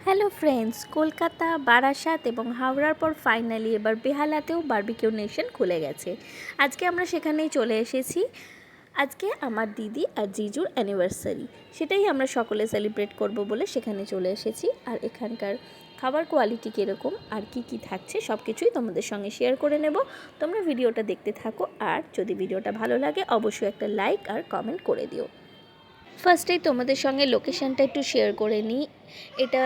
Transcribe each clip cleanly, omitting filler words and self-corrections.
Hello friends, Kolkata, Barasat এবং হাওড়ার পর ফাইনালি এবার বেহালাতেও বারবিকিউ নেশন খুলে গেছে। আজকে আমরা সেখানেই চলে এসেছি। আজকে আমার দিদি আর জিজুর অ্যানিভার্সারি, সেটাই আমরা সকলে সেলিব্রেট করব বলে সেখানে চলে এসেছি। আর এখানকার খাবার কোয়ালিটি কীরকম আর কি থাকছে সব কিছুই তোমাদের সঙ্গে শেয়ার করে নেব। তোমরা ভিডিওটা দেখতে থাকো, আর যদি ভিডিওটা ভালো লাগে অবশ্যই একটা লাইক আর কমেন্ট করে দিও। ফার্স্টেই তোমাদের সঙ্গে লোকেশানটা একটু শেয়ার করে নিই। এটা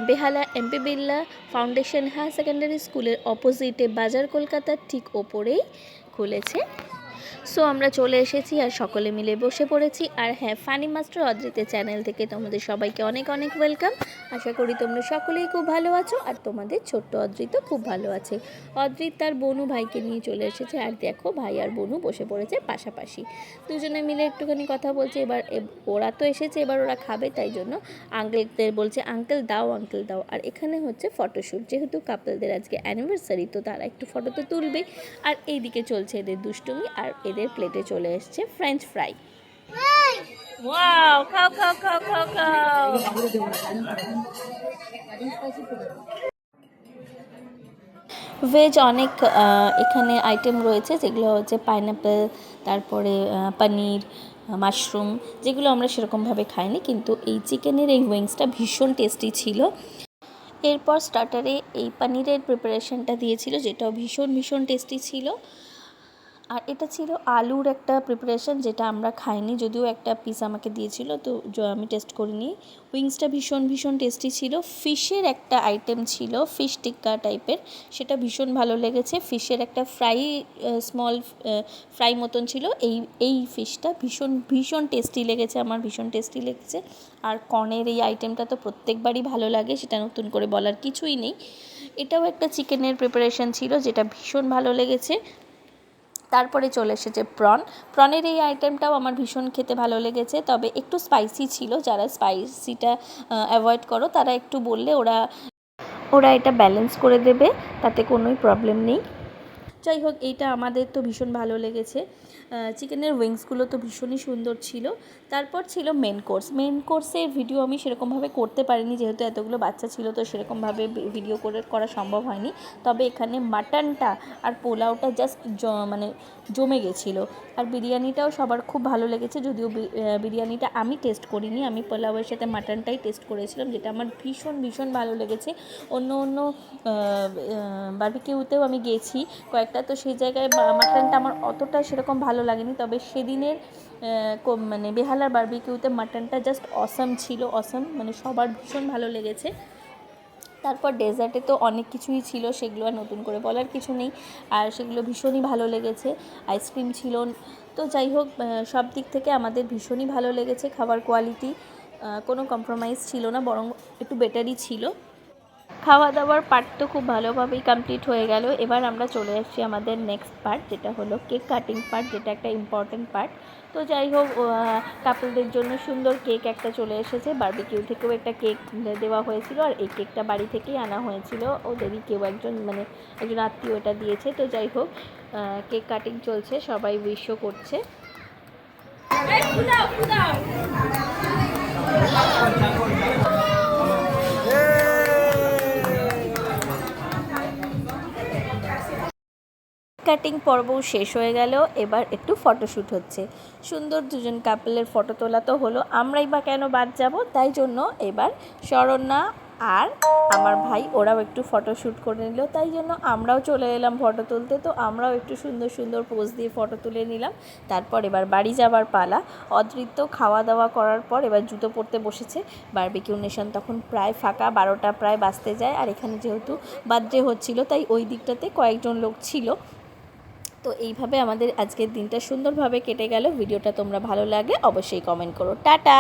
Behala MP Birla foundation higher secondary স্কুলের অপোজিটে বাজার কলকাতার ঠিক ওপরেই খুলেছে। সো আমরা চলে এসেছি আর সকলে মিলে বসে পড়েছি। আর হ্যাঁ, ফানি মাস্টার অদ্রিতের চ্যানেল থেকে তোমাদের সবাইকে অনেক অনেক ওয়েলকাম। আশা করি তোমরা সকলেই খুব ভালো আছো, আর তোমাদের ছোট্ট অদ্রিতও খুব ভালো আছে। অদ্রিত তার বনু ভাইকে নিয়ে চলে এসেছে, আর দেখো ভাই আর বনু বসে পড়েছে পাশাপাশি, দুজনে মিলে একটুখানি কথা বলছে। এবার ওরা তো এসেছে, এবার ওরা খাবে, তাই জন্য আঙ্কেলদের বলছে আঙ্কেল দাও আঙ্কেল দাও। আর এখানে হচ্ছে ফটোশ্যুট, যেহেতু কাপলদের আজকে অ্যানিভার্সারি, তো তারা একটু ফটো তো তুলবেই। আর এইদিকে চলছে এদের দুষ্টুমি, আর এদের প্লেটে চলে এসছে ফ্রেঞ্চ ফ্রাই। ওয়াও, খাও খাও খাও খাও খাও। ভেজ অনেক এখানে আইটেম রয়েছে, যেগুলো হচ্ছে পাইনঅ্যাপেল, তারপরে পনির, মাশরুম, যেগুলো আমরা সেরকমভাবে খাইনি, কিন্তু এই চিকেনের এই উইংসটা ভীষণ টেস্টি ছিল। এরপর স্টার্টারে এই পনিরের প্রিপারেশনটা দিয়েছিল, যেটাও ভীষণ ভীষণ টেস্টি ছিল। আর এটা ছিল আলুর একটা প্রিপারেশন, যেটা আমরা খাইনি, যদিও একটা পিস আমাকে দিয়েছিল, তো আমি টেস্ট করিনি। উইংসটা ভীষণ ভীষণ টেস্টি ছিল। ফিশের একটা আইটেম ছিল, ফিশ টিক্কা টাইপের, সেটা ভীষণ ভালো লেগেছে। ফিশের একটা স্মল ফ্রাই মতন ছিল। এই ফিশটা ভীষণ ভীষণ টেস্টি লেগেছে, আমার ভীষণ টেস্টি লেগেছে। আর কর্নের এই আইটেমটা তো প্রত্যেকবারই ভালো লাগে, সেটা নতুন করে বলার কিছুই নেই। এটাও একটা চিকেনের প্রিপারেশন ছিল, যেটা ভীষণ ভালো লেগেছে। তারপরে চলে এসেছে প্রনের এই আইটেমটাও আমার ভীষণ খেতে ভালো লেগেছে, তবে একটু স্পাইসি ছিল। যারা স্পাইসিটা অ্যাভয়েড করো তারা একটু বললে ওরা এটা ব্যালেন্স করে দেবে, তাতে কোনোই প্রবলেম নেই। যাই হোক, এইটা আমাদের তো ভীষণ ভালো লেগেছে। চিকেনের উইংসগুলো তো ভীষণই সুন্দর ছিল। তারপর ছিল মেন কোর্সের ভিডিও আমি সেরকমভাবে করতে পারিনি, যেহেতু এতগুলো বাচ্চা ছিল, তো সেরকমভাবে ভিডিও করা সম্ভব হয়নি। তবে এখানে মাটনটা আর পোলাওটা জাস্ট মানে জমে গেছিলো। আর বিরিয়ানিটাও সবার খুব ভালো লেগেছে, যদিও বিরিয়ানিটা আমি টেস্ট করিনি, আমি পোলাওয়ের সাথে মাটনটাই টেস্ট করেছিলাম, যেটা আমার ভীষণ ভীষণ ভালো লেগেছে। অন্য বারবিকিউতেও আমি গেছি কয়েকটা, তো সেই জায়গায় মাটনটা আমার অতটা সেরকম ভালো লাগেনি, তবে সেদিনের মানে বেহালার বারবিকিউতে মাটনটা জাস্ট অসাম ছিল, অসাম, মানে সবার ভীষণ ভালো লেগেছে। তারপর ডেজার্টে তো অনেক কিছুই ছিল, সেগুলো আর নতুন করে বলার কিছু নেই, আর সেগুলো ভীষণই ভালো লেগেছে। আইসক্রিম ছিল। তো যাই হোক, সব দিক থেকে আমাদের ভীষণই ভালো লেগেছে। খাবার কোয়ালিটি কোনো কম্প্রোমাইজ ছিল না, বরং একটু বেটারই ছিল। খাওয়া দাওয়ার পার্ট তো খুব ভালোভাবেই কমপ্লিট হয়ে গেল। এবার আমরা চলে আসছি আমাদের নেক্সট পার্ট, যেটা হলো কেক কাটিং পার্ট, যেটা একটা ইম্পর্ট্যান্ট পার্ট। তো যাই হোক, কাপলদের জন্য সুন্দর কেক একটা চলে এসেছে। বারবিকিউ থেকেও একটা কেক দেওয়া হয়েছিল, আর এই কেকটা বাড়ি থেকেই আনা হয়েছিল, ওদেরই কেউ একজন আত্মীয় এটা দিয়েছে। তো যাই হোক, কেক কাটিং চলছে, সবাই উইশও করছে। কাটিং পর্বও শেষ হয়ে গেল, এবার একটু ফটোশ্যুট হচ্ছে। সুন্দর দুজন কাপলের ফটো তোলা তো হলো, আমরাই বা কেন বাদ যাব, তাই জন্য এবার শরণ্যা আর আমার ভাই ওরাও একটু ফটোশ্যুট করে নিল, তাই জন্য আমরাও চলে এলাম ফটো তুলতে। তো আমরাও একটু সুন্দর সুন্দর পোজ দিয়ে ফটো তুলে নিলাম। তারপর এবার বাড়ি যাবার পালা। অদৃত্য খাওয়া দাওয়া করার পর এবার জুতো পরতে বসেছে। বারবিকিউ নেশন তখন প্রায় ফাঁকা, 12টা প্রায় বাজতে যায়। আর এখানে যেহেতু বার্থডে হচ্ছিল, তাই ওই দিকটাতে কয়েকজন লোক ছিল। তো এইভাবে আমাদের আজকের দিনটা সুন্দরভাবে কেটে গেল। ভিডিওটা তোমরা ভালো লাগলে অবশ্যই কমেন্ট করো। টাটা।